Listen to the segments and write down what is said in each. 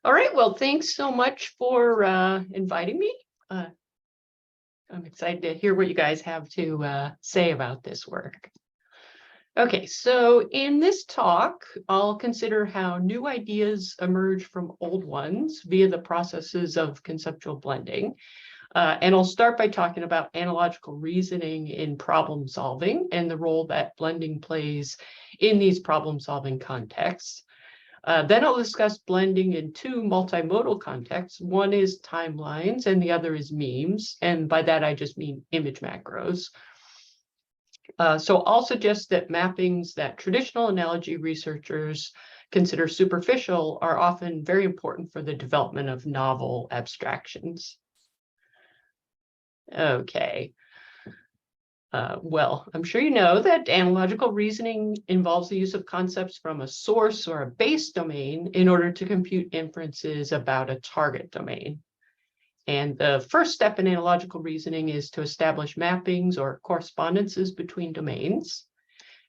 All right, well, thanks so much for inviting me. I'm excited to hear what you guys have to say about this work. Okay, so in this talk, I'll consider how new ideas emerge from old ones via the processes of conceptual blending. And I'll start by talking about analogical reasoning in problem solving and the role that blending plays in these problem solving contexts. Then I'll discuss blending in two multimodal contexts. One is timelines and the other is memes. And by that, I just mean image macros. So I'll suggest that mappings that traditional analogy researchers consider superficial are often very important for the development of novel abstractions. Okay. Well, I'm sure you know that analogical reasoning involves the use of concepts from a source or a base domain in order to compute inferences about a target domain. And the first step in analogical reasoning is to establish mappings or correspondences between domains.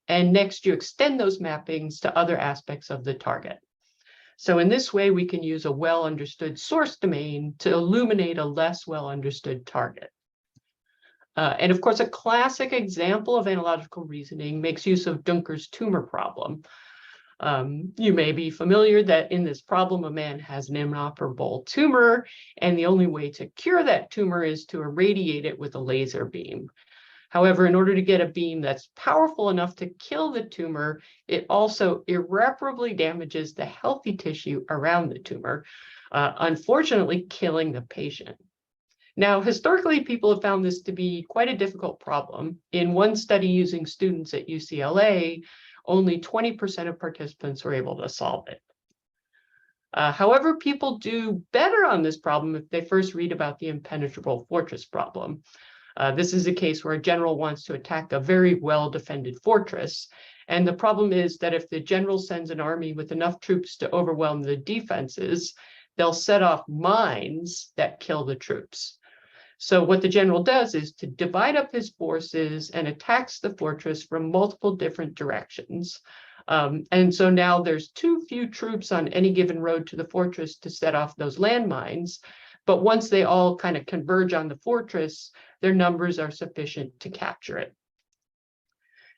And next, you extend those mappings to other aspects of the target. So in this way, we can use a well-understood source domain to illuminate a less well-understood target. And of course, a classic example of analogical reasoning makes use of Dunker's tumor problem. You may be familiar that in this problem, a man has an inoperable tumor, and the only way to cure that tumor is to irradiate it with a laser beam. However, in order to get a beam that's powerful enough to kill the tumor, it also irreparably damages the healthy tissue around the tumor, unfortunately killing the patient. Now, historically, people have found this to be quite a difficult problem. In one study using students at UCLA, only 20% of participants were able to solve it. However, people do better on this problem if they first read about the impenetrable fortress problem. This is a case where a general wants to attack a very well-defended fortress. And the problem is that if the general sends an army with enough troops to overwhelm the defenses, they'll set off mines that kill the troops. So what the general does is to divide up his forces and attacks the fortress from multiple different directions. And so now there's too few troops on any given road to the fortress to set off those landmines. But once they all kind of converge on the fortress, their numbers are sufficient to capture it.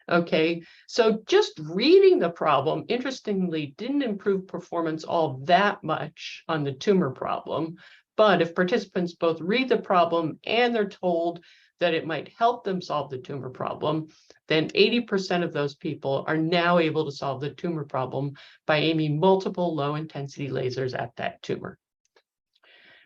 Okay, so just reading the problem, interestingly, didn't improve performance all that much on the tumor problem. But if participants both read the problem and they're told that it might help them solve the tumor problem, then 80% of those people are now able to solve the tumor problem by aiming multiple low-intensity lasers at that tumor.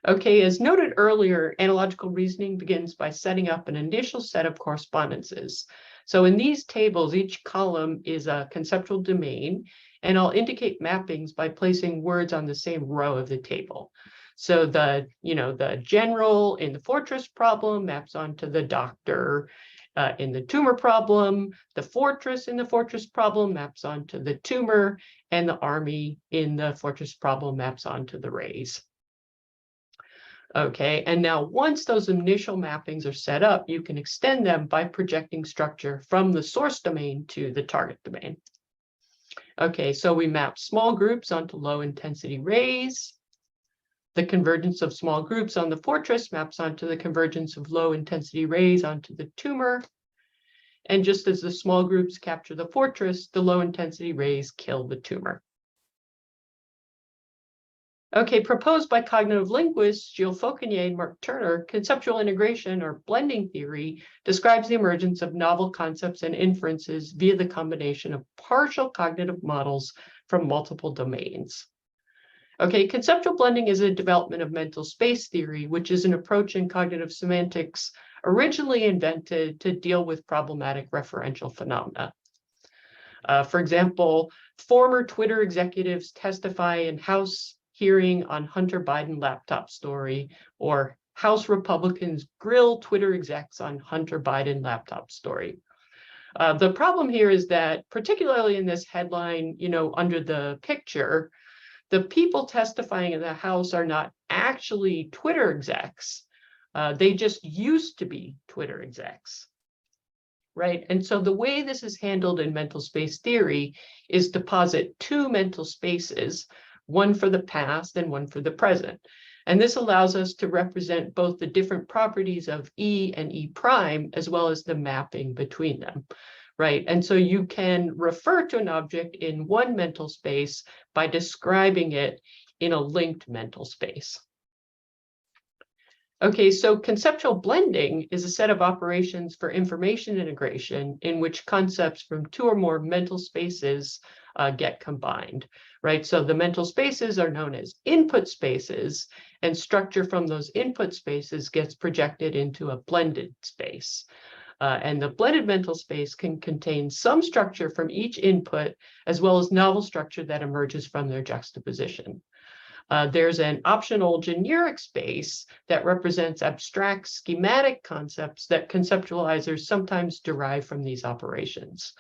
Okay, as noted earlier, analogical reasoning begins by setting up an initial set of correspondences. So in these tables, each column is a conceptual domain, and I'll indicate mappings by placing words on the same row of the table. So the general in the fortress problem maps onto the doctor in the tumor problem, the fortress in the fortress problem maps onto the tumor, and the army in the fortress problem maps onto the rays. Okay, and now once those initial mappings are set up, you can extend them by projecting structure from the source domain to the target domain. Okay, so we map small groups onto low intensity rays. The convergence of small groups on the fortress maps onto the convergence of low intensity rays onto the tumor. And just as the small groups capture the fortress, the low intensity rays kill the tumor. Okay, proposed by cognitive linguists Gilles Fauconnier and Mark Turner, conceptual integration or blending theory describes the emergence of novel concepts and inferences via the combination of partial cognitive models from multiple domains. Okay, conceptual blending is a development of mental space theory, which is an approach in cognitive semantics originally invented to deal with problematic referential phenomena. For example, former Twitter executives testify in House hearing on Hunter Biden laptop story, or House Republicans grill Twitter execs on Hunter Biden laptop story. The problem here is that, particularly in this headline, under the picture, the people testifying in the House are not actually Twitter execs. They just used to be Twitter execs, right? And so the way this is handled in mental space theory is to posit two mental spaces, one for the past and one for the present. And this allows us to represent both the different properties of E and E prime, as well as the mapping between them, right? And so you can refer to an object in one mental space by describing it in a linked mental space. Okay, so conceptual blending is a set of operations for information integration in which concepts from two or more mental spaces get combined, right? So the mental spaces are known as input spaces, and structure from those input spaces gets projected into a blended space. And the blended mental space can contain some structure from each input, as well as novel structure that emerges from their juxtaposition. There's an optional generic space that represents abstract schematic concepts that conceptualizers sometimes derive from these operations.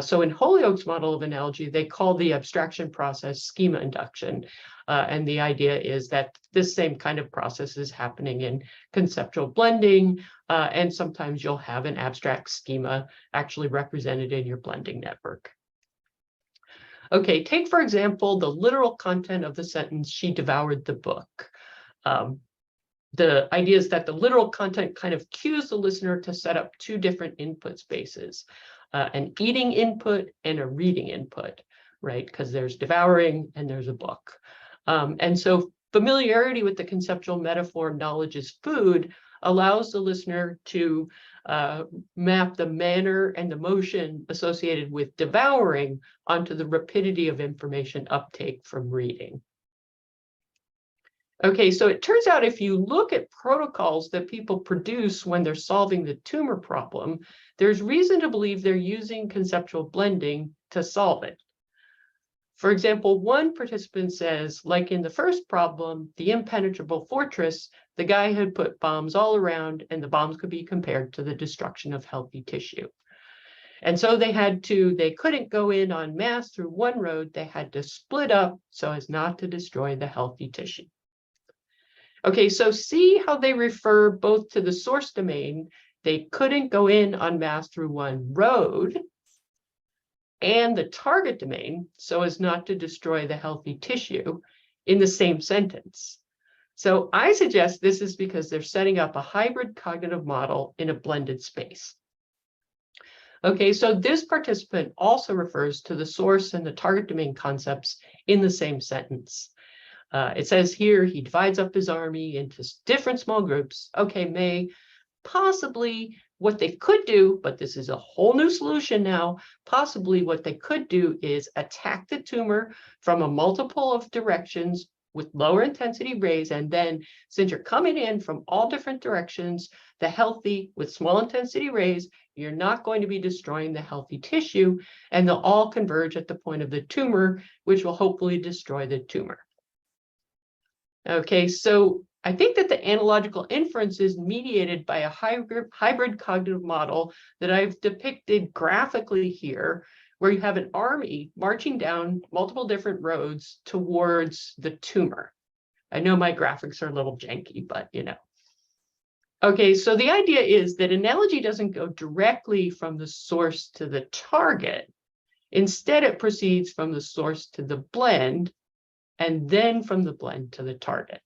So in Holyoake's model of analogy, they call the abstraction process schema induction. And the idea is that this same kind of process is happening in conceptual blending, and sometimes you'll have an abstract schema actually represented in your blending network. Okay, take, for example, the literal content of the sentence, "She devoured the book." The idea is that the literal content kind of cues the listener to set up two different input spaces, an eating input and a reading input, right? Because there's devouring and there's a book. And so familiarity with the conceptual metaphor, knowledge is food, allows the listener to map the manner and the motion associated with devouring onto the rapidity of information uptake from reading. Okay, so it turns out if you look at protocols that people produce when they're solving the tumor problem, there's reason to believe they're using conceptual blending to solve it. For example, one participant says, like in the first problem, the impenetrable fortress, the guy had put bombs all around, and the bombs could be compared to the destruction of healthy tissue. And so they couldn't go in en masse through one road, they had to split up so as not to destroy the healthy tissue. Okay, so see how they refer both to the source domain, they couldn't go in en masse through one road, and the target domain, so as not to destroy the healthy tissue, in the same sentence. So I suggest this is because they're setting up a hybrid cognitive model in a blended space. Okay, so this participant also refers to the source and the target domain concepts in the same sentence. It says here, he divides up his army into different small groups. Okay, May, possibly what they could do, but this is a whole new solution now, possibly what they could do is attack the tumor from a multiple of directions with lower intensity rays, and then since you're coming in from all different directions, the healthy with small intensity rays, you're not going to be destroying the healthy tissue, and they'll all converge at the point of the tumor, which will hopefully destroy the tumor. Okay, so I think that the analogical inference is mediated by a hybrid cognitive model that I've depicted graphically here, where you have an army marching down multiple different roads towards the tumor. I know my graphics are a little janky, but you know. Okay, so the idea is that analogy doesn't go directly from the source to the target. Instead, it proceeds from the source to the blend, and then from the blend to the target.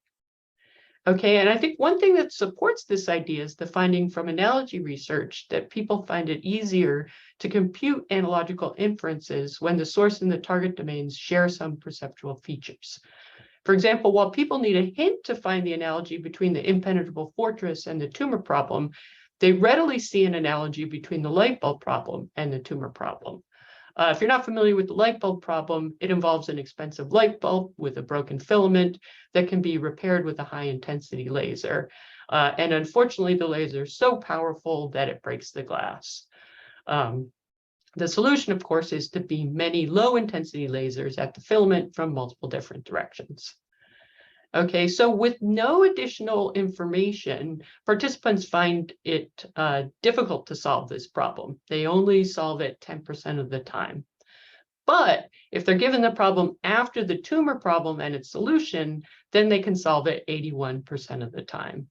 Okay, and I think one thing that supports this idea is the finding from analogy research that people find it easier to compute analogical inferences when the source and the target domains share some perceptual features. For example, while people need a hint to find the analogy between the impenetrable fortress and the tumor problem, they readily see an analogy between the light bulb problem and the tumor problem. If you're not familiar with the light bulb problem, it involves an expensive light bulb with a broken filament that can be repaired with a high intensity laser. And unfortunately, the laser is so powerful that it breaks the glass. The solution, of course, is to beam many low intensity lasers at the filament from multiple different directions. Okay, so with no additional information, participants find it difficult to solve this problem. They only solve it 10% of the time. But if they're given the problem after the tumor problem and its solution, then they can solve it 81% of the time.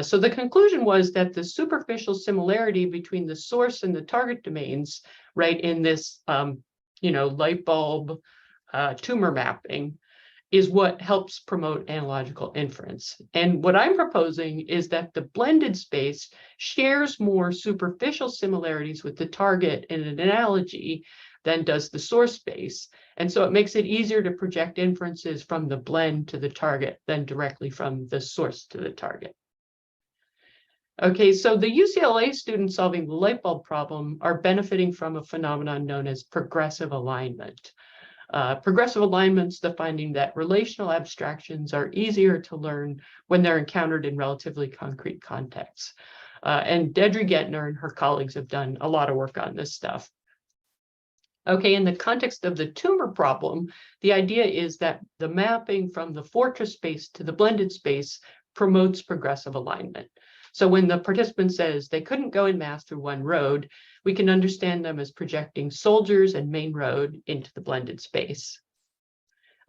So the conclusion was that the superficial similarity between the source and the target domains, right, in this light bulb tumor mapping, is what helps promote analogical inference. And what I'm proposing is that the blended space shares more superficial similarities with the target in an analogy than does the source space. And so it makes it easier to project inferences from the blend to the target than directly from the source to the target. Okay, so the UCLA students solving the light bulb problem are benefiting from a phenomenon known as progressive alignment. Progressive alignment's the finding that relational abstractions are easier to learn when they're encountered in relatively concrete contexts. And Deidre Gettner and her colleagues have done a lot of work on this stuff. Okay, in the context of the tumor problem, the idea is that the mapping from the fortress space to the blended space promotes progressive alignment. So when the participant says they couldn't go in mass through one road, we can understand them as projecting soldiers and main road into the blended space.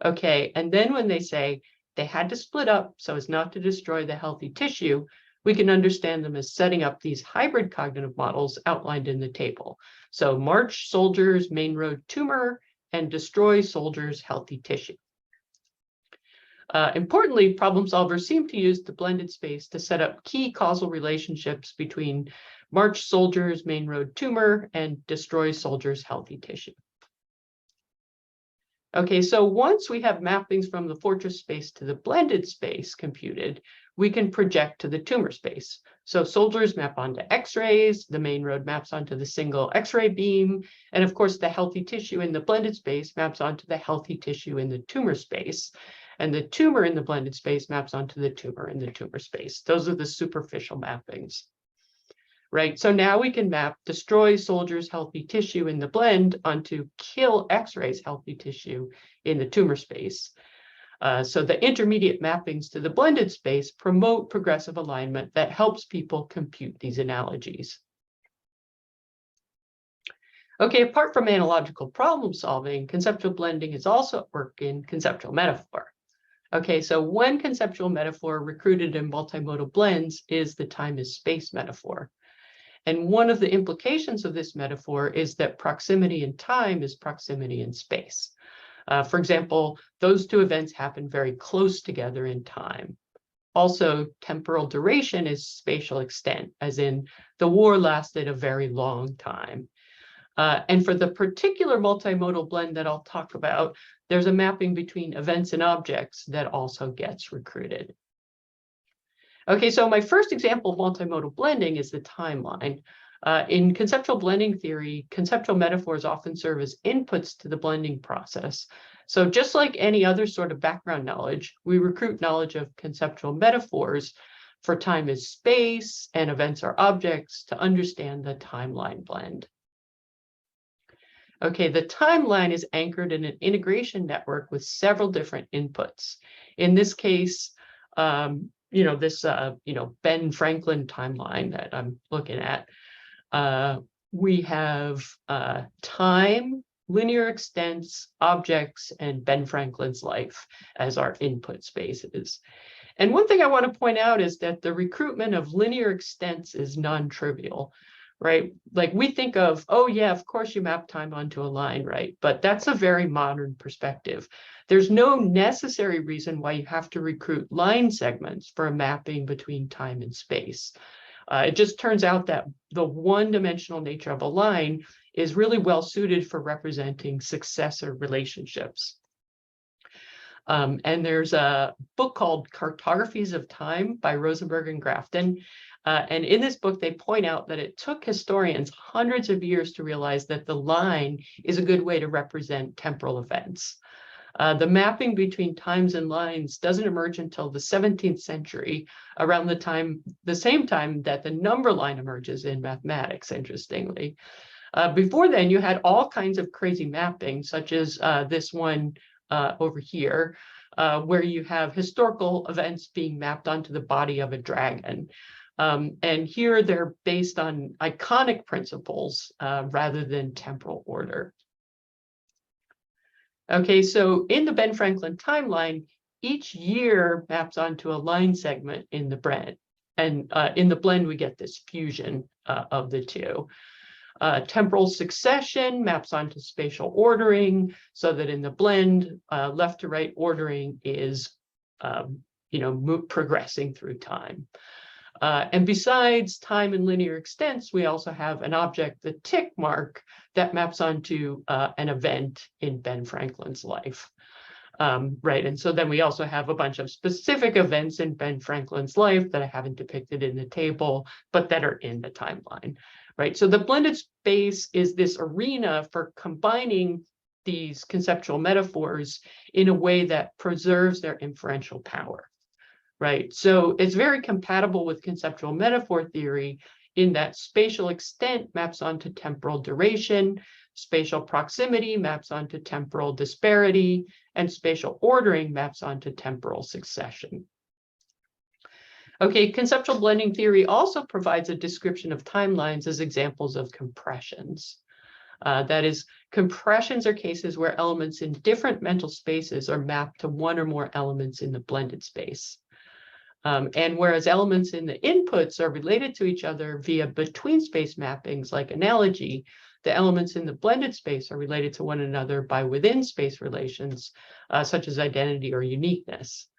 Okay, and then when they say they had to split up so as not to destroy the healthy tissue, we can understand them as setting up these hybrid cognitive models outlined in the table. So march soldiers, main road tumor, and destroy soldiers, healthy tissue. Importantly, problem solvers seem to use the blended space to set up key causal relationships between march soldiers, main road tumor, and destroy soldiers, healthy tissue. Okay, so once we have mappings from the fortress space to the blended space computed, we can project to the tumor space. So soldiers map onto X-rays, the main road maps onto the single X-ray beam, and of course the healthy tissue in the blended space maps onto the healthy tissue in the tumor space. And the tumor in the blended space maps onto the tumor in the tumor space. Those are the superficial mappings, right? So now we can map destroy soldiers' healthy tissue in the blend onto kill X-rays healthy tissue in the tumor space. So the intermediate mappings to the blended space promote progressive alignment that helps people compute these analogies. Okay, apart from analogical problem solving, conceptual blending is also at work in conceptual metaphor. Okay, so one conceptual metaphor recruited in multimodal blends is the time is space metaphor. And one of the implications of this metaphor is that proximity in time is proximity in space. For example, those two events happen very close together in time. Also, temporal duration is spatial extent, as in the war lasted a very long time. And for the particular multimodal blend that I'll talk about, there's a mapping between events and objects that also gets recruited. Okay, so my first example of multimodal blending is the timeline. In conceptual blending theory, conceptual metaphors often serve as inputs to the blending process. So just like any other sort of background knowledge, we recruit knowledge of conceptual metaphors for time as space and events are objects to understand the timeline blend. Okay, the timeline is anchored in an integration network with several different inputs. In this case, Ben Franklin timeline that I'm looking at, we have time, linear extents, objects, and Ben Franklin's life as our input spaces. And one thing I want to point out is that the recruitment of linear extents is non-trivial. Right? Like we think of, oh yeah, of course you map time onto a line, right? But that's a very modern perspective. There's no necessary reason why you have to recruit line segments for a mapping between time and space. It just turns out that the one-dimensional nature of a line is really well suited for representing successor relationships. And there's a book called Cartographies of Time by Rosenberg and Grafton. And in this book, they point out that it took historians hundreds of years to realize that the line is a good way to represent temporal events. The mapping between times and lines doesn't emerge until the 17th century, around the same time that the number line emerges in mathematics, interestingly. Before then, you had all kinds of crazy mapping, such as this one over here, where you have historical events being mapped onto the body of a dragon. And here they're based on iconic principles rather than temporal order. Okay, so in the Ben Franklin timeline, each year maps onto a line segment in the blend. And in the blend, we get this fusion of the two. Temporal succession maps onto spatial ordering, so that in the blend, left to right ordering is progressing through time. And besides time and linear extents, we also have an object, the tick mark, that maps onto an event in Ben Franklin's life. Right, and so then we also have a bunch of specific events in Ben Franklin's life that I haven't depicted in the table, but that are in the timeline, right? So the blended space is this arena for combining these conceptual metaphors in a way that preserves their inferential power, right? So it's very compatible with conceptual metaphor theory in that spatial extent maps onto temporal duration, spatial proximity maps onto temporal disparity, and spatial ordering maps onto temporal succession. Okay, conceptual blending theory also provides a description of timelines as examples of compressions. That is, compressions are cases where elements in different mental spaces are mapped to one or more elements in the blended space. And whereas elements in the inputs are related to each other via between space mappings like analogy, the elements in the blended space are related to one another by within space relations, such as identity or uniqueness.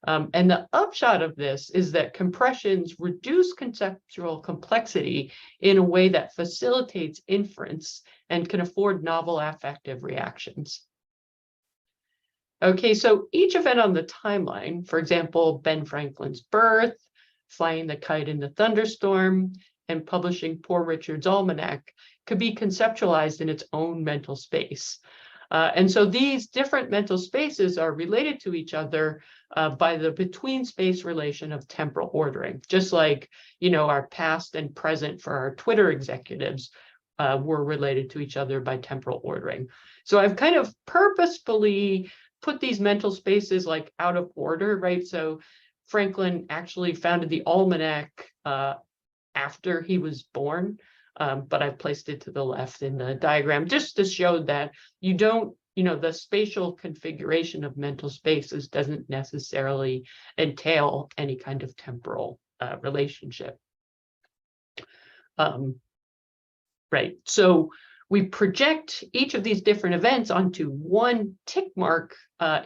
And the upshot of this is that compressions reduce conceptual complexity in a way that facilitates inference and can afford novel affective reactions. Okay, so each event on the timeline, for example, Ben Franklin's birth, flying the kite in the thunderstorm, and publishing Poor Richard's Almanac, could be conceptualized in its own mental space. And so these different mental spaces are related to each other by the between space relation of temporal ordering, just like, our past and present for our Twitter executives were related to each other by temporal ordering. So I've kind of purposefully put these mental spaces like out of order, right? So Franklin actually founded the Almanac after he was born, but I've placed it to the left in the diagram just to show that you don't, the spatial configuration of mental spaces doesn't necessarily entail any kind of temporal relationship. Right, so we project each of these different events onto one tick mark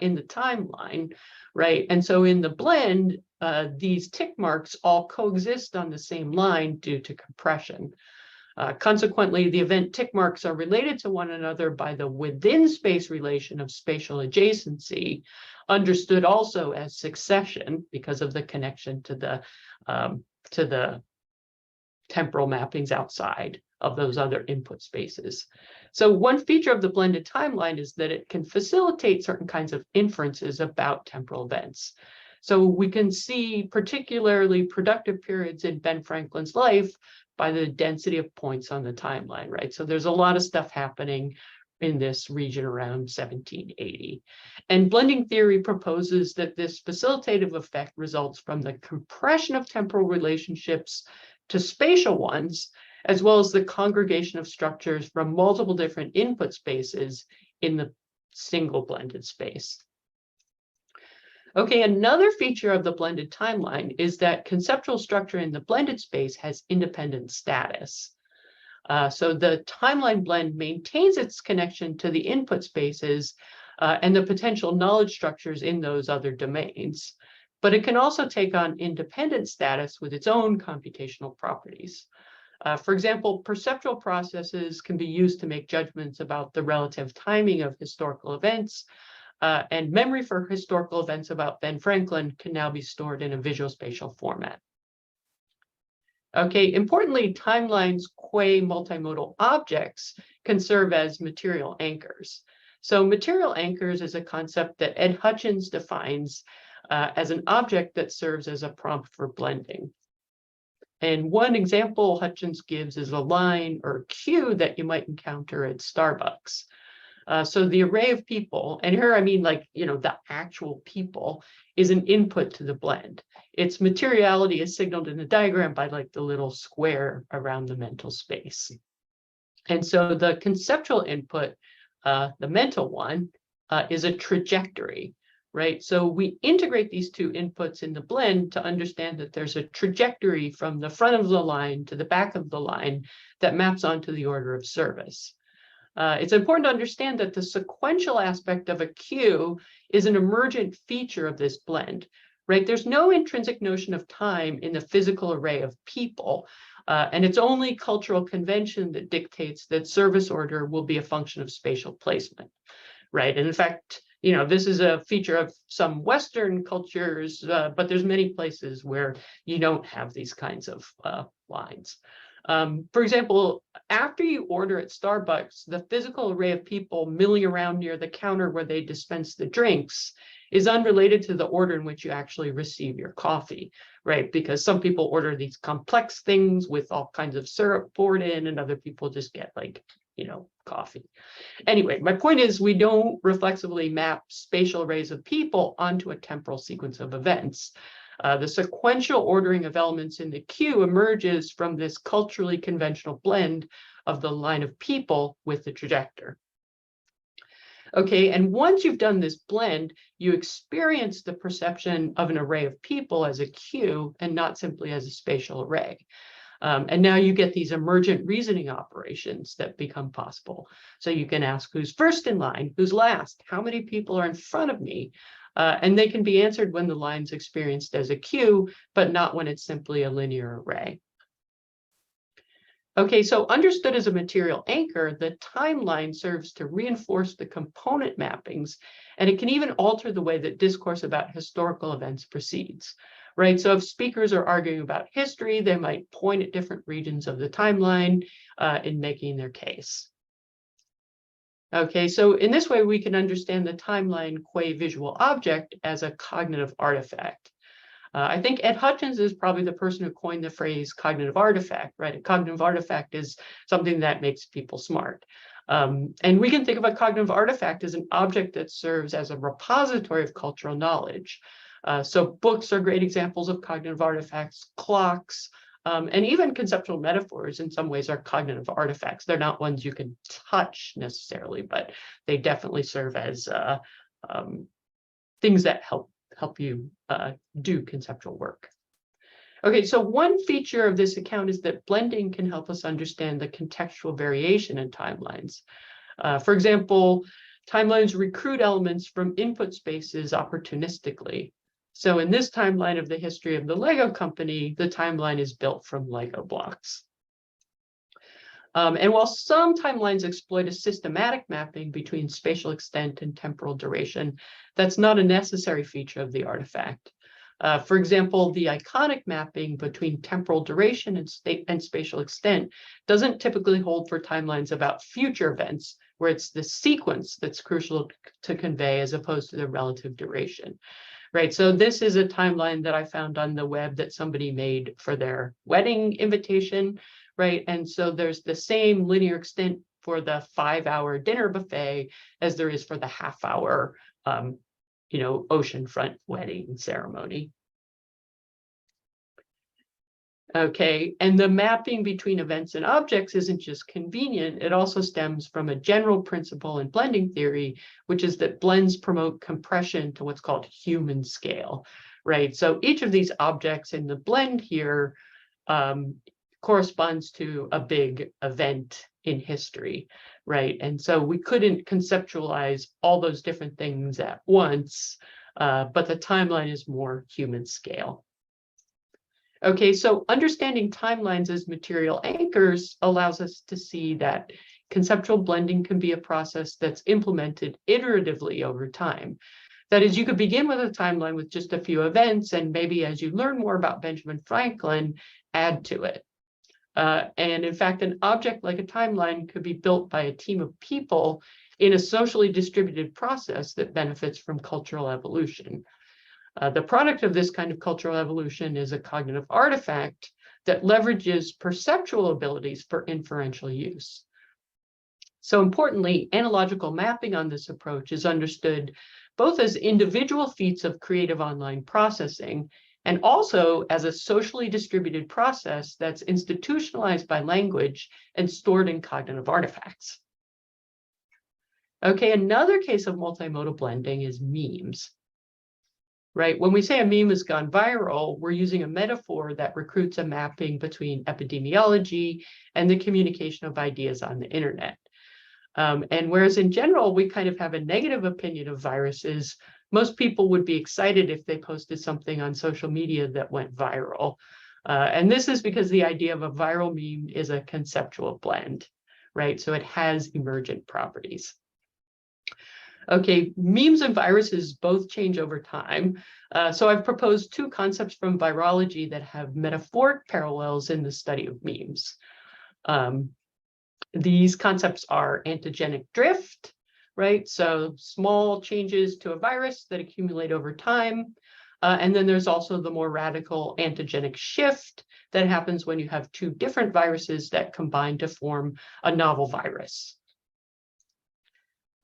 in the timeline, right? And so in the blend, these tick marks all coexist on the same line due to compression. Consequently, the event tick marks are related to one another by the within space relation of spatial adjacency, understood also as succession because of the connection to the temporal mappings outside of those other input spaces. So one feature of the blended timeline is that it can facilitate certain kinds of inferences about temporal events. So we can see particularly productive periods in Ben Franklin's life by the density of points on the timeline, right? So there's a lot of stuff happening in this region around 1780. And blending theory proposes that this facilitative effect results from the compression of temporal relationships to spatial ones, as well as the congregation of structures from multiple different input spaces in the single blended space. Okay, another feature of the blended timeline is that conceptual structure in the blended space has independent status. So the timeline blend maintains its connection to the input spaces and the potential knowledge structures in those other domains, but it can also take on independent status with its own computational properties. For example, perceptual processes can be used to make judgments about the relative timing of historical events, and memory for historical events about Ben Franklin can now be stored in a visual spatial format. Okay, importantly, timelines qua multimodal objects can serve as material anchors. So material anchors is a concept that Ed Hutchins defines as an object that serves as a prompt for blending. And one example Hutchins gives is a line or cue that you might encounter at Starbucks. So the array of people, and here I mean the actual people, is an input to the blend. Its materiality is signaled in the diagram by the little square around the mental space. And so the conceptual input, the mental one, is a trajectory, right? So we integrate these two inputs in the blend to understand that there's a trajectory from the front of the line to the back of the line that maps onto the order of service. It's important to understand that the sequential aspect of a queue is an emergent feature of this blend, right? There's no intrinsic notion of time in the physical array of people, and it's only cultural convention that dictates that service order will be a function of spatial placement, right? And in fact, this is a feature of some Western cultures, but there's many places where you don't have these kinds of lines. For example, after you order at Starbucks, the physical array of people milling around near the counter where they dispense the drinks is unrelated to the order in which you actually receive your coffee, right? Because some people order these complex things with all kinds of syrup poured in, and other people just get coffee. Anyway, my point is we don't reflexively map spatial arrays of people onto a temporal sequence of events. The sequential ordering of elements in the queue emerges from this culturally conventional blend of the line of people with the trajector. Okay, and once you've done this blend, you experience the perception of an array of people as a queue and not simply as a spatial array. And now you get these emergent reasoning operations that become possible. So you can ask who's first in line, who's last, how many people are in front of me, and they can be answered when the line's experienced as a queue, but not when it's simply a linear array. Okay, so understood as a material anchor, the timeline serves to reinforce the component mappings, and it can even alter the way that discourse about historical events proceeds, right? So if speakers are arguing about history, they might point at different regions of the timeline in making their case. Okay, so in this way, we can understand the timeline qua visual object as a cognitive artifact. I think Ed Hutchins is probably the person who coined the phrase cognitive artifact, right? A cognitive artifact is something that makes people smart. And we can think of a cognitive artifact as an object that serves as a repository of cultural knowledge. So books are great examples of cognitive artifacts, clocks, and even conceptual metaphors in some ways are cognitive artifacts. They're not ones you can touch necessarily, but they definitely serve as things that help you do conceptual work. Okay, so one feature of this account is that blending can help us understand the contextual variation in timelines. For example, timelines recruit elements from input spaces opportunistically. So in this timeline of the history of the Lego company, the timeline is built from Lego blocks. And while some timelines exploit a systematic mapping between spatial extent and temporal duration, that's not a necessary feature of the artifact. For example, the iconic mapping between temporal duration and spatial extent doesn't typically hold for timelines about future events, where it's the sequence that's crucial to convey as opposed to the relative duration. Right, so this is a timeline that I found on the web that somebody made for their wedding invitation, right? And so there's the same linear extent for the 5-hour dinner buffet as there is for the half-hour, oceanfront wedding ceremony. Okay, and the mapping between events and objects isn't just convenient, it also stems from a general principle in blending theory, which is that blends promote compression to what's called human scale, right? So each of these objects in the blend here corresponds to a big event in history, right? And so we couldn't conceptualize all those different things at once, but the timeline is more human scale. Okay, so understanding timelines as material anchors allows us to see that conceptual blending can be a process that's implemented iteratively over time. That is, you could begin with a timeline with just a few events, and maybe as you learn more about Benjamin Franklin, add to it. And in fact, an object like a timeline could be built by a team of people in a socially distributed process that benefits from cultural evolution. The product of this kind of cultural evolution is a cognitive artifact that leverages perceptual abilities for inferential use. So importantly, analogical mapping on this approach is understood both as individual feats of creative online processing and also as a socially distributed process that's institutionalized by language and stored in cognitive artifacts. Okay, another case of multimodal blending is memes. right? When we say a meme has gone viral, we're using a metaphor that recruits a mapping between epidemiology and the communication of ideas on the internet. And whereas in general, we kind of have a negative opinion of viruses, most people would be excited if they posted something on social media that went viral. And this is because the idea of a viral meme is a conceptual blend, right? So it has emergent properties. Okay, memes and viruses both change over time. So I've proposed two concepts from virology that have metaphoric parallels in the study of memes. These concepts are antigenic drift, right? So small changes to a virus that accumulate over time. And then there's also the more radical antigenic shift that happens when you have two different viruses that combine to form a novel virus.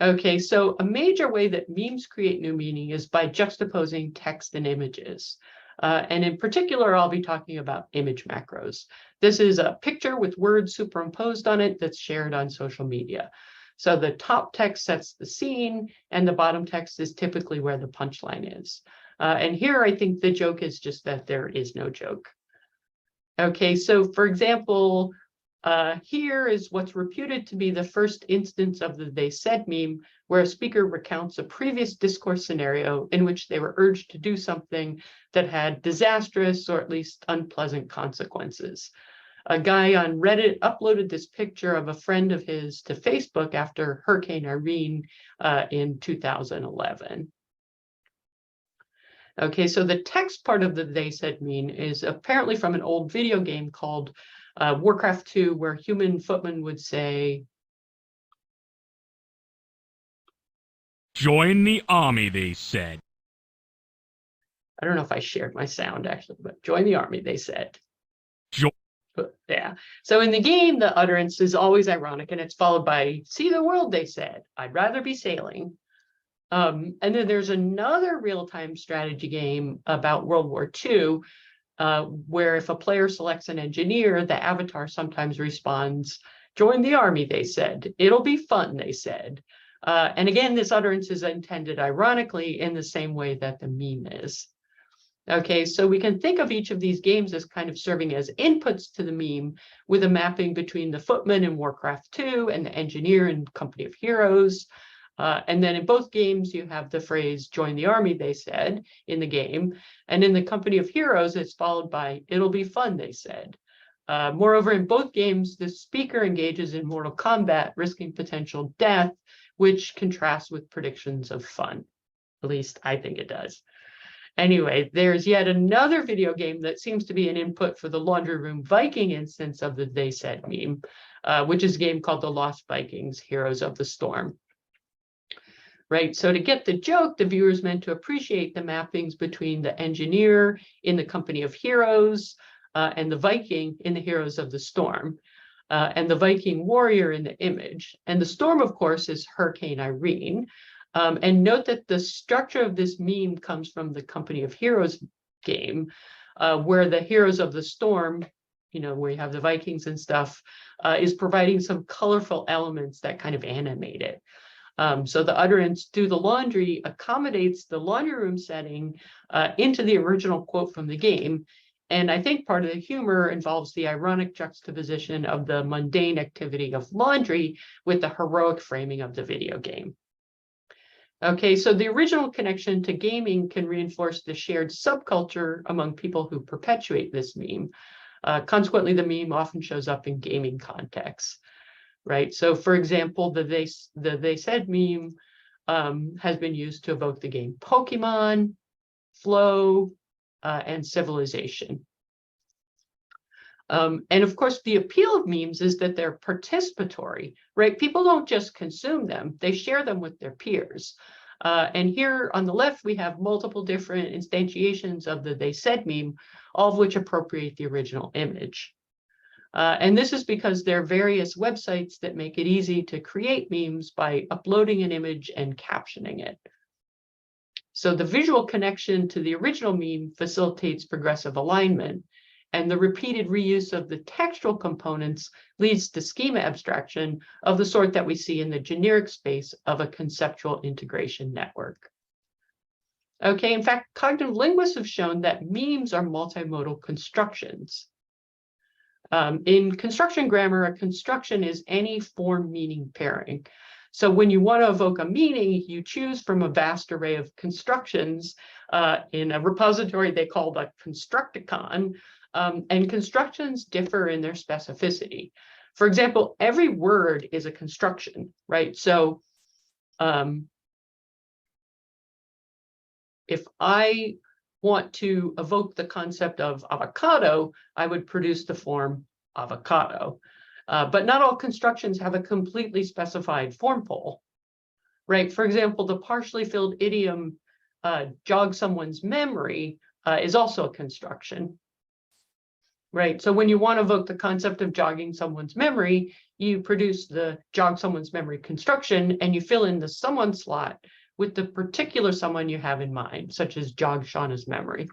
Okay, so a major way that memes create new meaning is by juxtaposing text and images. And in particular, I'll be talking about image macros. This is a picture with words superimposed on it that's shared on social media. So the top text sets the scene, and the bottom text is typically where the punchline is. And here, I think the joke is just that there is no joke. Okay, so for example, here is what's reputed to be the first instance of the "they said" meme, where a speaker recounts a previous discourse scenario in which they were urged to do something that had disastrous or at least unpleasant consequences. A guy on Reddit uploaded this picture of a friend of his to Facebook after Hurricane Irene in 2011. Okay, so the text part of the "they said" meme is apparently from an old video game called Warcraft 2, where human footmen would say, "Join the army," they said. I don't know if I shared my sound actually, but join the army, they said. Yeah. So in the game, the utterance is always ironic, and it's followed by, "See the world," they said. "I'd rather be sailing." And then there's another real-time strategy game about World War II, where if a player selects an engineer, the avatar sometimes responds, "Join the army," they said. "It'll be fun," they said. And again, this utterance is intended ironically in the same way that the meme is. Okay, so we can think of each of these games as kind of serving as inputs to the meme, with a mapping between the footman in Warcraft 2 and the engineer in Company of Heroes. And then in both games, you have the phrase "join the army," they said, in the game. And in the Company of Heroes, it's followed by "it'll be fun," they said. Moreover, in both games, the speaker engages in mortal combat, risking potential death, which contrasts with predictions of fun. At least I think it does. Anyway, there's yet another video game that seems to be an input for the Laundry Room Viking instance of the "they said" meme, which is a game called The Lost Vikings: Heroes of the Storm. Right, so to get the joke, the viewer is meant to appreciate the mappings between the engineer in the Company of Heroes and the Viking in the Heroes of the Storm, and the Viking warrior in the image. And the storm, of course, is Hurricane Irene. And note that the structure of this meme comes from the Company of Heroes game, where the Heroes of the Storm, you know, where you have the Vikings and stuff, is providing some colorful elements that kind of animate it. So the utterance "do the laundry" accommodates the laundry room setting into the original quote from the game. And I think part of the humor involves the ironic juxtaposition of the mundane activity of laundry with the heroic framing of the video game. Okay, so the original connection to gaming can reinforce the shared subculture among people who perpetuate this meme. Consequently, the meme often shows up in gaming contexts. Right. So, for example, the they said" meme has been used to evoke the game Pokemon, Flow, and Civilization. And of course, the appeal of memes is that they're participatory, right? People don't just consume them, they share them with their peers. And here on the left, we have multiple different instantiations of the "they said" meme, all of which appropriate the original image. And this is because there are various websites that make it easy to create memes by uploading an image and captioning it. So the visual connection to the original meme facilitates progressive alignment, and the repeated reuse of the textual components leads to schema abstraction of the sort that we see in the generic space of a conceptual integration network. Okay, in fact, cognitive linguists have shown that memes are multimodal constructions. In construction grammar, a construction is any form-meaning pairing. So when you want to evoke a meaning, you choose from a vast array of constructions in a repository they call the constructicon, and constructions differ in their specificity. For example, every word is a construction, right? So if I want to evoke the concept of avocado, I would produce the form avocado. But not all constructions have a completely specified form pole, right? For example, the partially filled idiom jog someone's memory is also a construction, right? So when you want to evoke the concept of jogging someone's memory, you produce the jog someone's memory construction and you fill in the someone slot with the particular someone you have in mind, such as jog Shauna's memory.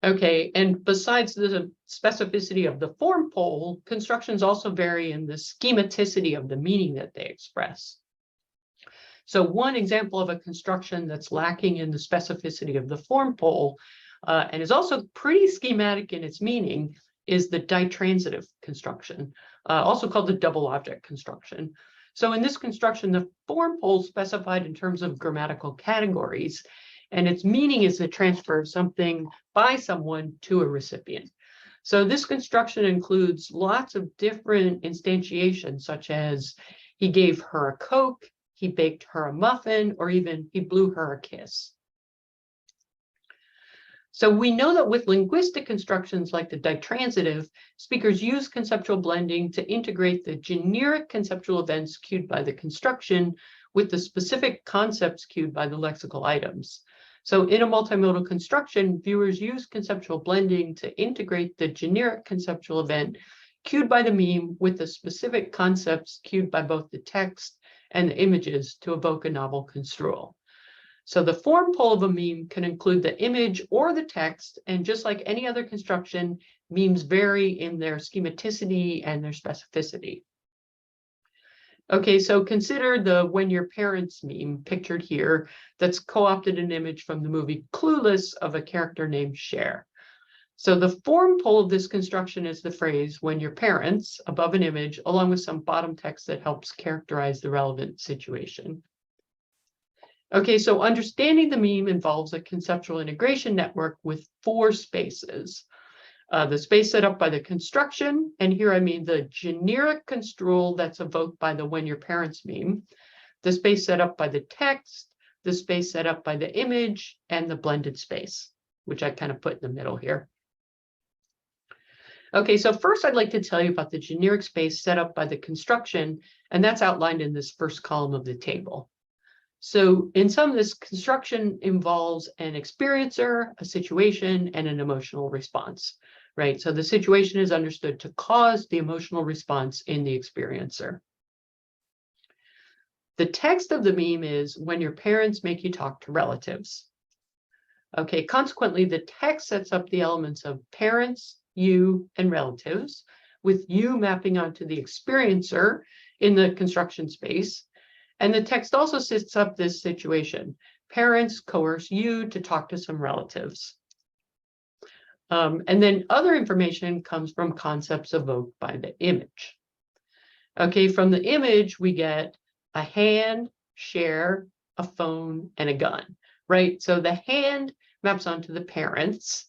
Okay, and besides the specificity of the form pole, constructions also vary in the schematicity of the meaning that they express. So one example of a construction that's lacking in the specificity of the form pole and is also pretty schematic in its meaning is the ditransitive construction, also called the double object construction. So in this construction, the form pole is specified in terms of grammatical categories, and its meaning is the transfer of something by someone to a recipient. So this construction includes lots of different instantiations, such as he gave her a Coke, he baked her a muffin, or even he blew her a kiss. So we know that with linguistic constructions like the ditransitive, speakers use conceptual blending to integrate the generic conceptual events cued by the construction with the specific concepts cued by the lexical items. So in a multimodal construction, viewers use conceptual blending to integrate the generic conceptual event cued by the meme with the specific concepts cued by both the text and the images to evoke a novel construal. So the form pole of a meme can include the image or the text, and just like any other construction, memes vary in their schematicity and their specificity. Okay, so consider the "when your parents" meme pictured here that's co-opted an image from the movie Clueless of a character named Cher. So the form pole of this construction is the phrase "when your parents" above an image, along with some bottom text that helps characterize the relevant situation. Okay, so understanding the meme involves a conceptual integration network with 4 spaces. The space set up by the construction, and here I mean the generic construal that's evoked by the "when your parents" meme, the space set up by the text, the space set up by the image, and the blended space, which I kind of put in the middle here. Okay, so first I'd like to tell you about the generic space set up by the construction, and that's outlined in this first column of the table. So in sum, this construction involves an experiencer, a situation, and an emotional response, right? So the situation is understood to cause the emotional response in the experiencer. The text of the meme is "when your parents make you talk to relatives." Okay, consequently, the text sets up the elements of parents, you, and relatives, with you mapping onto the experiencer in the construction space. And the text also sets up this situation. Parents coerce you to talk to some relatives. And then other information comes from concepts evoked by the image. Okay, from the image, we get a hand, Cher, a phone, and a gun, right? So the hand maps onto the parents.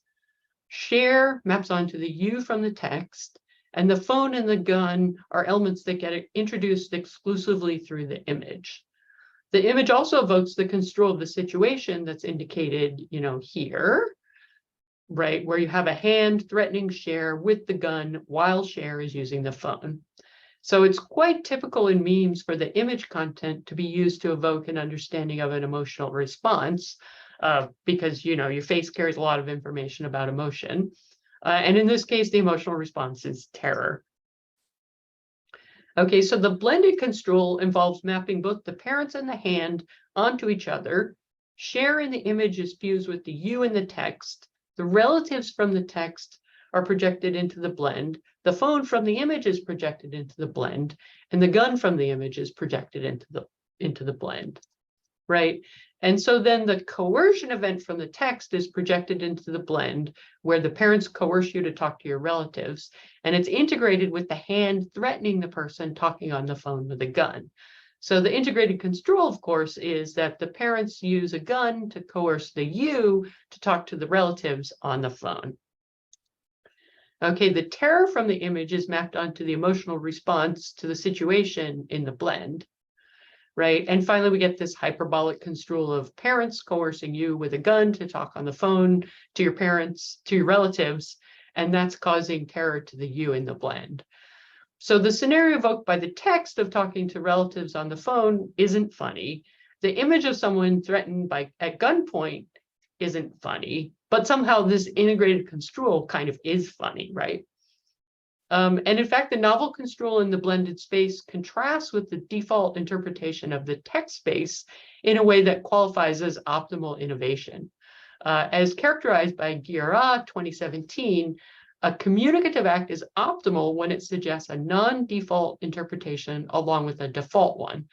Cher maps onto the you from the text. And the phone and the gun are elements that get introduced exclusively through the image. The image also evokes the construal of the situation that's indicated, here, right, where you have a hand threatening Cher with the gun while Cher is using the phone. So it's quite typical in memes for the image content to be used to evoke an understanding of an emotional response, because, your face carries a lot of information about emotion. And in this case, the emotional response is terror. Okay, so the blended construal involves mapping both the parents and the hand onto each other. Cher in the image is fused with the you in the text. The relatives from the text are projected into the blend. The phone from the image is projected into the blend, and the gun from the image is projected into the into the blend, right? And so then the coercion event from the text is projected into the blend where the parents coerce you to talk to your relatives, and it's integrated with the hand threatening the person talking on the phone with a gun. So the integrated construal, of course, is that the parents use a gun to coerce the you to talk to the relatives on the phone. Okay, the terror from the image is mapped onto the emotional response to the situation in the blend, right? And finally, we get this hyperbolic construal of parents coercing you with a gun to talk on the phone to your parents, to your relatives, and that's causing terror to the you in the blend. So the scenario evoked by the text of talking to relatives on the phone isn't funny. The image of someone threatened at gunpoint isn't funny, but somehow this integrated construal kind of is funny, right? And in fact, the novel construal in the blended space contrasts with the default interpretation of the text space in a way that qualifies as optimal innovation. As characterized by Guerra 2017, a communicative act is optimal when it suggests a non-default interpretation along with a default one,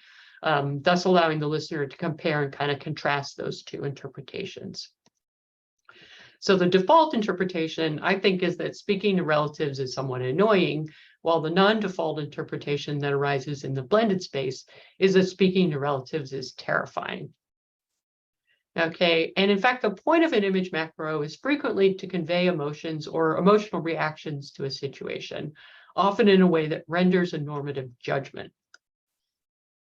thus allowing the listener to compare and kind of contrast those two interpretations. So the default interpretation, I think, is that speaking to relatives is somewhat annoying, while the non-default interpretation that arises in the blended space is that speaking to relatives is terrifying. Okay, and in fact, the point of an image macro is frequently to convey emotions or emotional reactions to a situation, often in a way that renders a normative judgment.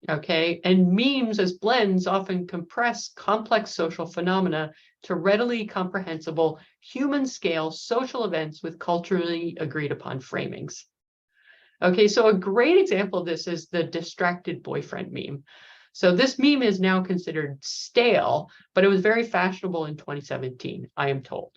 Okay, and memes as blends often compress complex social phenomena to readily comprehensible human scale social events with culturally agreed upon framings. Okay, so a great example of this is the distracted boyfriend meme. So this meme is now considered stale, but it was very fashionable in 2017, I am told.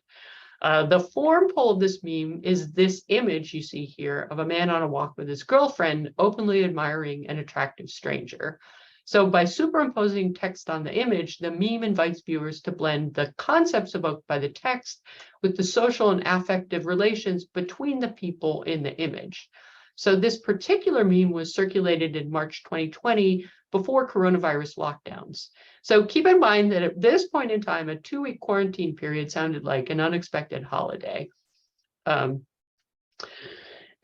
The form pull of this meme is this image you see here of a man on a walk with his girlfriend, openly admiring an attractive stranger. So by superimposing text on the image, the meme invites viewers to blend the concepts evoked by the text with the social and affective relations between the people in the image. So this particular meme was circulated in March 2020 before coronavirus lockdowns. So keep in mind that at this point in time, a 2-week quarantine period sounded like an unexpected holiday.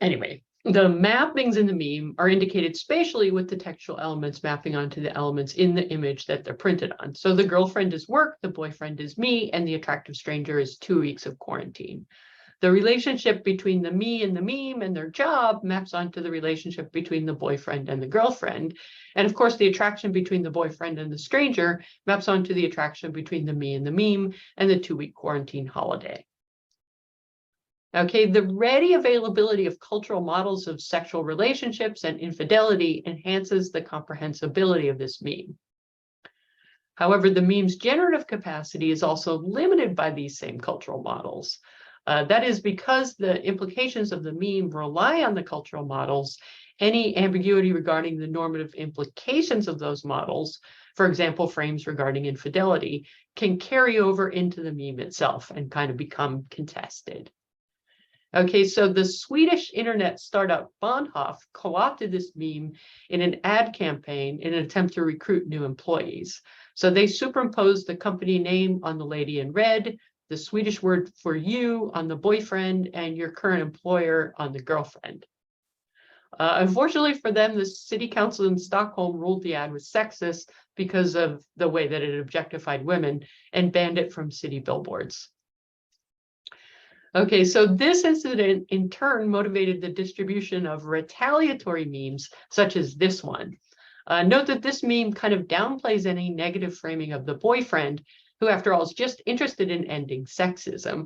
Anyway, the mappings in the meme are indicated spatially with the textual elements mapping onto the elements in the image that they're printed on. So the girlfriend is work, the boyfriend is me, and the attractive stranger is 2 weeks of quarantine. The relationship between the me and the meme and their job maps onto the relationship between the boyfriend and the girlfriend. And of course, the attraction between the boyfriend and the stranger maps onto the attraction between the me and the meme and the 2-week quarantine holiday. Okay, the ready availability of cultural models of sexual relationships and infidelity enhances the comprehensibility of this meme. However, the meme's generative capacity is also limited by these same cultural models. That is because the implications of the meme rely on the cultural models. Any ambiguity regarding the normative implications of those models, for example, frames regarding infidelity, can carry over into the meme itself and kind of become contested. Okay, so the Swedish internet startup Bahnhof co-opted this meme in an ad campaign in an attempt to recruit new employees. So they superimposed the company name on the lady in red, the Swedish word for you on the boyfriend, and your current employer on the girlfriend. Unfortunately for them, the city council in Stockholm ruled the ad was sexist because of the way that it objectified women and banned it from city billboards. Okay, so this incident in turn motivated the distribution of retaliatory memes, such as this one. Note that this meme kind of downplays any negative framing of the boyfriend, who after all is just interested in ending sexism.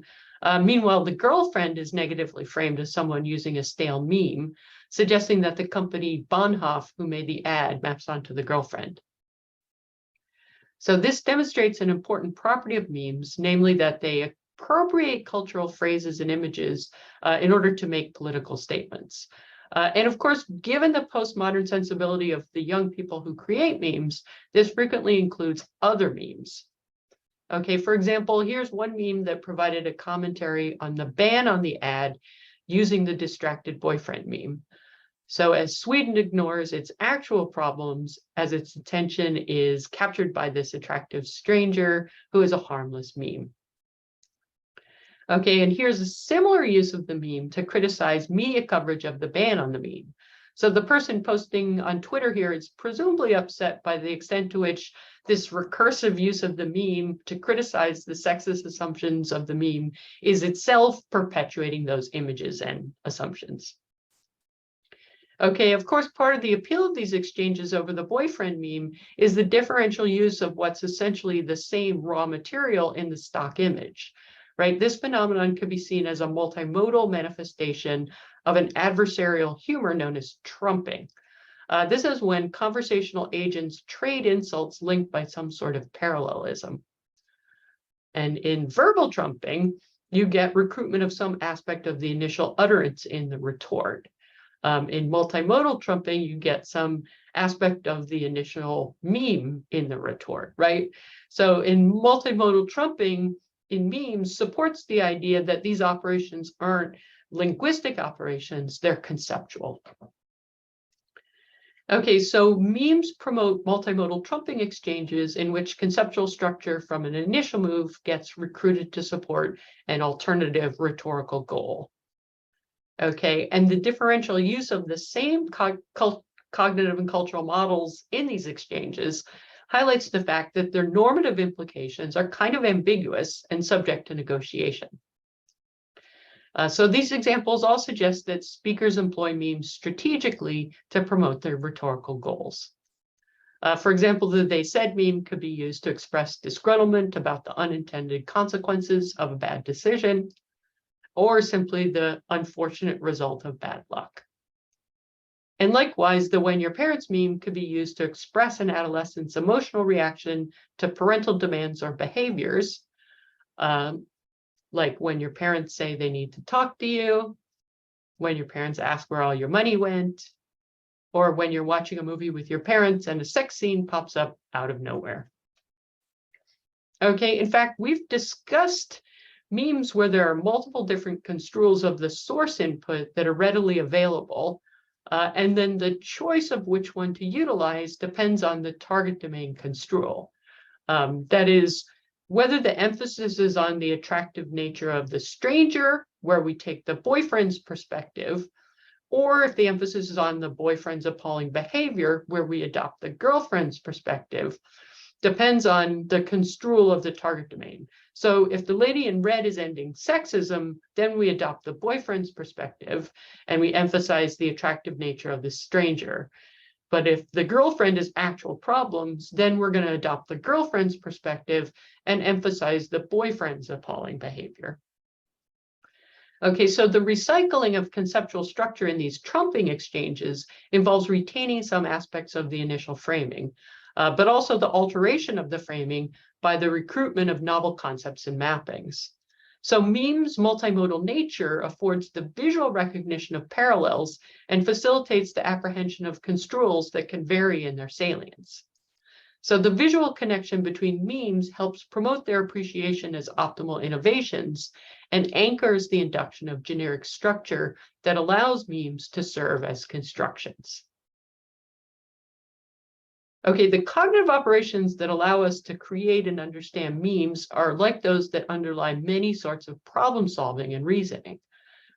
Meanwhile, the girlfriend is negatively framed as someone using a stale meme, suggesting that the company Bahnhof, who made the ad, maps onto the girlfriend. So this demonstrates an important property of memes, namely that they appropriate cultural phrases and images in order to make political statements. And of course, given the postmodern sensibility of the young people who create memes, this frequently includes other memes. Okay, for example, here's one meme that provided a commentary on the ban on the ad using the distracted boyfriend meme. So as Sweden ignores its actual problems, as its attention is captured by this attractive stranger who is a harmless meme. Okay, and here's a similar use of the meme to criticize media coverage of the ban on the meme. So the person posting on Twitter here is presumably upset by the extent to which this recursive use of the meme to criticize the sexist assumptions of the meme is itself perpetuating those images and assumptions. Okay, of course, part of the appeal of these exchanges over the boyfriend meme is the differential use of what's essentially the same raw material in the stock image, right? This phenomenon could be seen as a multimodal manifestation of an adversarial humor known as trumping. This is when conversational agents trade insults linked by some sort of parallelism. And in verbal trumping, you get recruitment of some aspect of the initial utterance in the retort. In multimodal trumping, you get some aspect of the initial meme in the retort, right? So in multimodal trumping, in memes, supports the idea that these operations aren't linguistic operations, they're conceptual. Okay, so memes promote multimodal trumping exchanges in which conceptual structure from an initial move gets recruited to support an alternative rhetorical goal. Okay, and the differential use of the same cognitive and cultural models in these exchanges highlights the fact that their normative implications are kind of ambiguous and subject to negotiation. So these examples all suggest that speakers employ memes strategically to promote their rhetorical goals. For example, the "they said" meme could be used to express disgruntlement about the unintended consequences of a bad decision, or simply the unfortunate result of bad luck. And likewise, the "when your parents" meme could be used to express an adolescent's emotional reaction to parental demands or behaviors, like when your parents say they need to talk to you, when your parents ask where all your money went, or when you're watching a movie with your parents and a sex scene pops up out of nowhere. Okay, in fact, we've discussed memes where there are multiple different construals of the source input that are readily available, and then the choice of which one to utilize depends on the target domain construal. That is, whether the emphasis is on the attractive nature of the stranger, where we take the boyfriend's perspective, or if the emphasis is on the boyfriend's appalling behavior, where we adopt the girlfriend's perspective, depends on the construal of the target domain. So if the lady in red is ending sexism, then we adopt the boyfriend's perspective and we emphasize the attractive nature of the stranger. But if the girlfriend is actual problems, then we're going to adopt the girlfriend's perspective and emphasize the boyfriend's appalling behavior. Okay, so the recycling of conceptual structure in these trumping exchanges involves retaining some aspects of the initial framing, but also the alteration of the framing by the recruitment of novel concepts and mappings. So memes' multimodal nature affords the visual recognition of parallels and facilitates the apprehension of construals that can vary in their salience. So the visual connection between memes helps promote their appreciation as optimal innovations and anchors the induction of generic structure that allows memes to serve as constructions. Okay, the cognitive operations that allow us to create and understand memes are like those that underlie many sorts of problem solving and reasoning,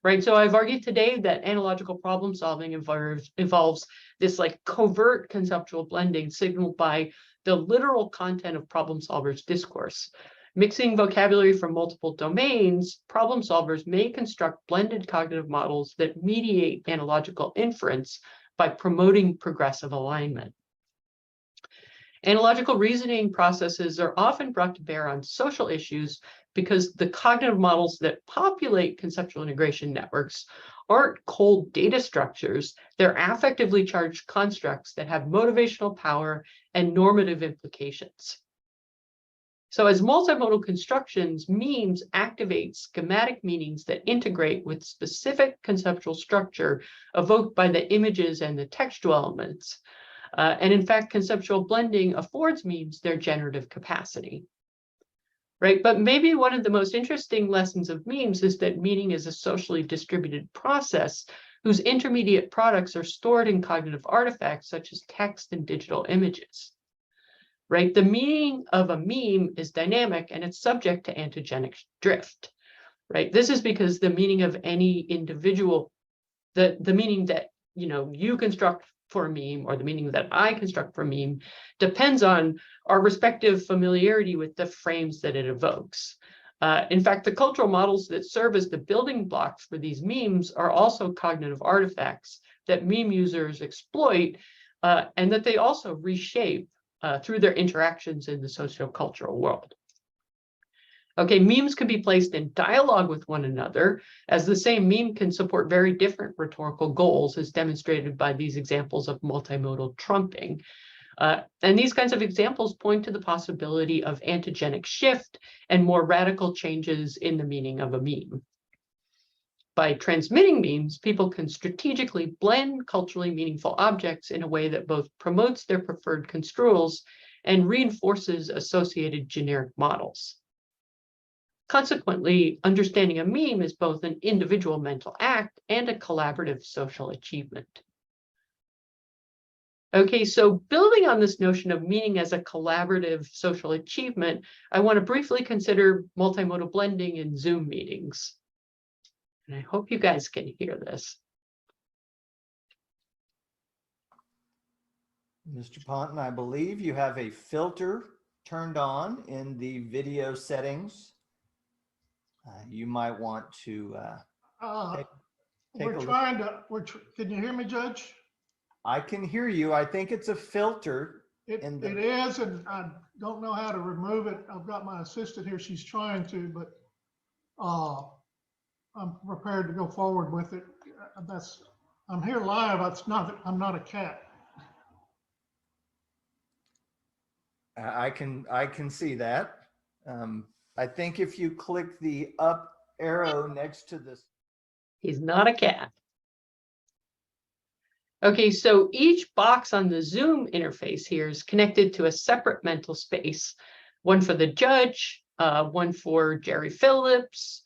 right? So I've argued today that analogical problem solving involves this like covert conceptual blending signaled by the literal content of problem solvers' discourse. Mixing vocabulary from multiple domains, problem solvers may construct blended cognitive models that mediate analogical inference by promoting progressive alignment. Analogical reasoning processes are often brought to bear on social issues because the cognitive models that populate conceptual integration networks aren't cold data structures, they're affectively charged constructs that have motivational power and normative implications. So as multimodal constructions, memes activate schematic meanings that integrate with specific conceptual structure evoked by the images and the textual elements. And in fact, conceptual blending affords memes their generative capacity, right? But maybe one of the most interesting lessons of memes is that meaning is a socially distributed process whose intermediate products are stored in cognitive artifacts such as text and digital images. Right? The meaning of a meme is dynamic and it's subject to antigenic drift. Right? This is because the meaning of any individual, the meaning that you construct for a meme or the meaning that I construct for a meme depends on our respective familiarity with the frames that it evokes. In fact, the cultural models that serve as the building blocks for these memes are also cognitive artifacts that meme users exploit and that they also reshape through their interactions in the sociocultural world. Okay, memes can be placed in dialogue with one another, as the same meme can support very different rhetorical goals, as demonstrated by these examples of multimodal trumping. And these kinds of examples point to the possibility of antigenic shift and more radical changes in the meaning of a meme. By transmitting memes, people can strategically blend culturally meaningful objects in a way that both promotes their preferred construals and reinforces associated generic models. Consequently, understanding a meme is both an individual mental act and a collaborative social achievement. Okay, so building on this notion of meaning as a collaborative social achievement, I want to briefly consider multimodal blending in Zoom meetings. And I hope you guys can hear this. Mr. Ponton, I believe you have a filter turned on in the video settings. You might want to take we're a look. trying to, can you hear me, Judge? I can hear you. I think it's a filter. It is, and I don't know how to remove it. I've got my assistant here. She's trying to, but I'm prepared to go forward with it. I'm here live. I'm not a cat. I can see that. I think if you click the up arrow next to this. He's not a cat. Okay, so each box on the Zoom interface here is connected to a separate mental space, one for the judge, one for Jerry Phillips,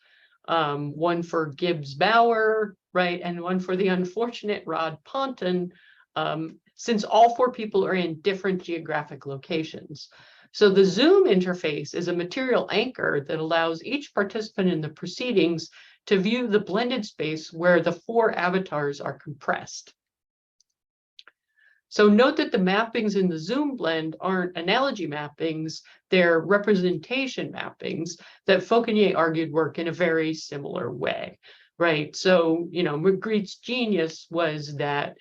one for Gibbs Bauer, right, and one for the unfortunate Rod Ponton, since all four people are in different geographic locations. So the Zoom interface is a material anchor that allows each participant in the proceedings to view the blended space where the four avatars are compressed. So note that the mappings in the Zoom blend aren't analogy mappings, they're representation mappings that Fauconnier argued work in a very similar way, right? So, Magritte's genius was that,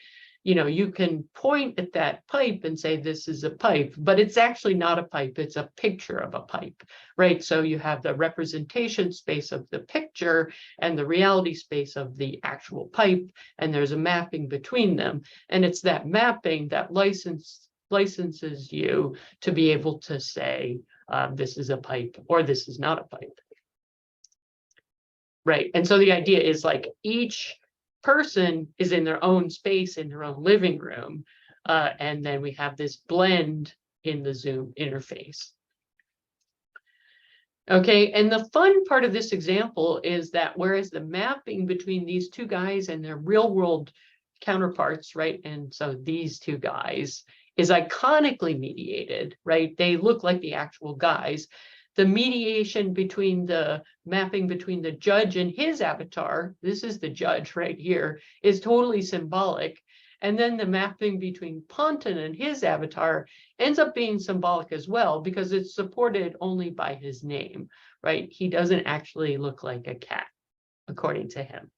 you can point at that pipe and say, this is a pipe, but it's actually not a pipe, it's a picture of a pipe, right? So you have the representation space of the picture and the reality space of the actual pipe, and there's a mapping between them. And it's that mapping that licenses you to be able to say, this is a pipe or this is not a pipe. Right, and so the idea is like each person is in their own space, in their own living room, and then we have this blend in the Zoom interface. Okay, and the fun part of this example is that whereas the mapping between these two guys and their real world counterparts, right, and so these two guys is iconically mediated, right, they look like the actual guys. The mediation between the mapping between the judge and his avatar, this is the judge right here, is totally symbolic. And then the mapping between Ponton and his avatar ends up being symbolic as well, because it's supported only by his name, right? He doesn't actually look like a cat, according to him,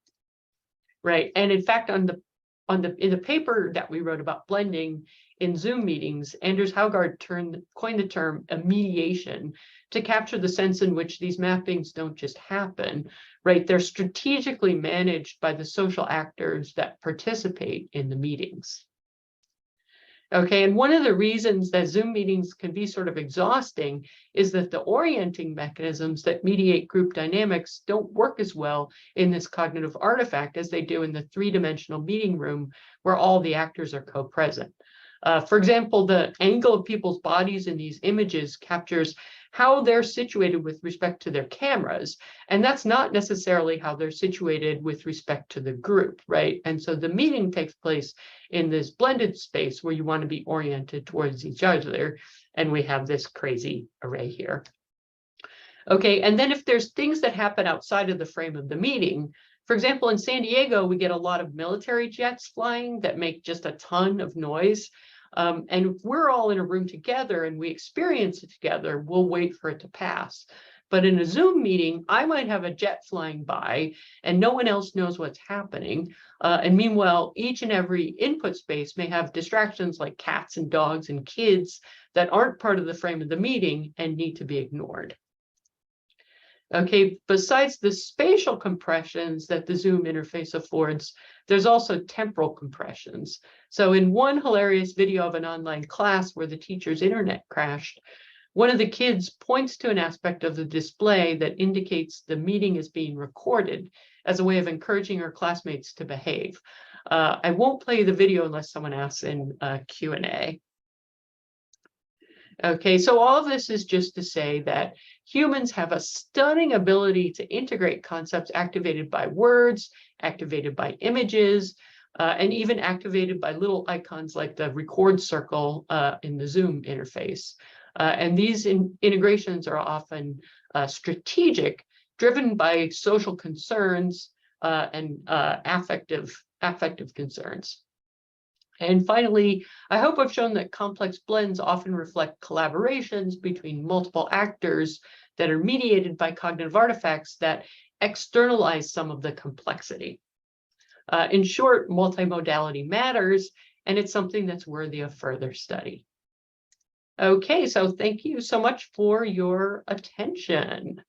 right? And in fact, in the paper that we wrote about blending in Zoom meetings, Anders Haugaard coined the term a mediation to capture the sense in which these mappings don't just happen, right? They're strategically managed by the social actors that participate in the meetings. Okay, and one of the reasons that Zoom meetings can be sort of exhausting is that the orienting mechanisms that mediate group dynamics don't work as well in this cognitive artifact as they do in the three-dimensional meeting room where all the actors are co-present. For example, the angle of people's bodies in these images captures how they're situated with respect to their cameras. And that's not necessarily how they're situated with respect to the group, right? And so the meeting takes place in this blended space where you want to be oriented towards each other. And we have this crazy array here. Okay, and then if there's things that happen outside of the frame of the meeting, for example, in San Diego, we get a lot of military jets flying that make just a ton of noise. And if we're all in a room together and we experience it together, we'll wait for it to pass. But in a Zoom meeting, I might have a jet flying by and no one else knows what's happening. And meanwhile, each and every input space may have distractions like cats and dogs and kids that aren't part of the frame of the meeting and need to be ignored. Okay, besides the spatial compressions that the Zoom interface affords, there's also temporal compressions. So in one hilarious video of an online class where the teacher's internet crashed, one of the kids points to an aspect of the display that indicates the meeting is being recorded as a way of encouraging her classmates to behave. I won't play the video unless someone asks in Q&A. Okay, so all of this is just to say that humans have a stunning ability to integrate concepts activated by words, activated by images, and even activated by little icons like the record circle in the Zoom interface. And these integrations are often strategic, driven by social concerns and affective concerns. And finally, I hope I've shown that complex blends often reflect collaborations between multiple actors that are mediated by cognitive artifacts that externalize some of the complexity. In short, multimodality matters, and it's something that's worthy of further study. Okay, so thank you so much for your attention.